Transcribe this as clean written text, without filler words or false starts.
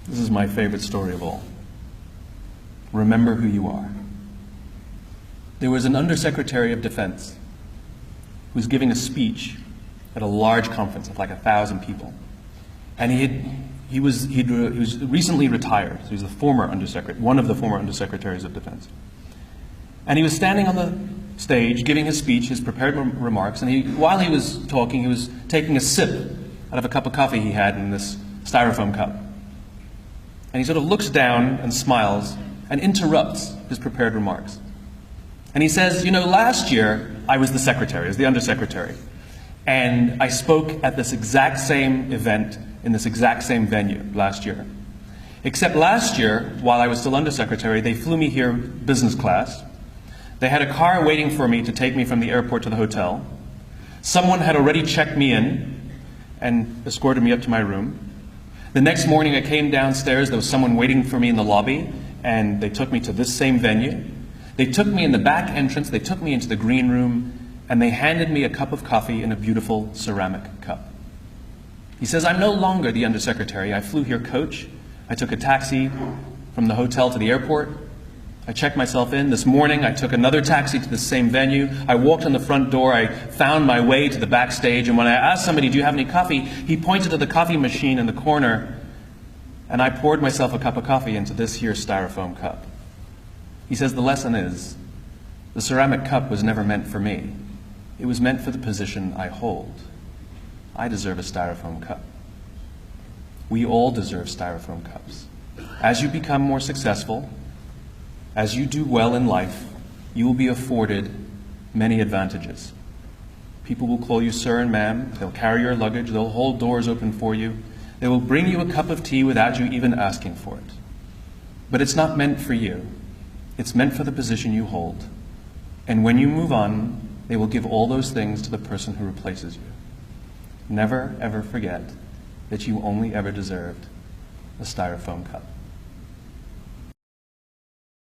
This is my favorite story of all. Remember who you are. There was an Undersecretary of Defense who was giving a speech at a large conference of like 1,000 people. And he was recently retired. So he was the former undersecretary, one of the former Undersecretaries of Defense. And he was standing on the stage giving his speech, his prepared remarks, and while he was talking, he was taking a sip out of a cup of coffee he had in this styrofoam cup. And he sort of looks down and smiles and interrupts his prepared remarks. And he says, you know, last year I was the secretary, as the undersecretary, and I spoke at this exact same event in this exact same venue last year. Except last year, while I was still undersecretary, they flew me here business class. They had a car waiting for me to take me from the airport to the hotel. Someone had already checked me in and escorted me up to my room. The next morning I came downstairs, there was someone waiting for me in the lobby, and they took me to this same venue. They took me in the back entrance, they took me into the green room, and they handed me a cup of coffee in a beautiful ceramic cup. He says, I'm no longer the undersecretary. I flew here coach. I took a taxi from the hotel to the airport. I checked myself in. This morning, I took another taxi to the same venue. I walked in the front door. I found my way to the backstage. And when I asked somebody, do you have any coffee? He pointed to the coffee machine in the corner. And I poured myself a cup of coffee into this here styrofoam cup. He says, the lesson is, the ceramic cup was never meant for me. It was meant for the position I hold. I deserve a styrofoam cup. We all deserve styrofoam cups. As you become more successful, as you do well in life, you will be afforded many advantages. People will call you sir and ma'am. They'll carry your luggage. They'll hold doors open for you. They will bring you a cup of tea without you even asking for it. But it's not meant for you. It's meant for the position you hold. And when you move on, they will give all those things to the person who replaces you. Never, ever forget that you only ever deserved a styrofoam cup.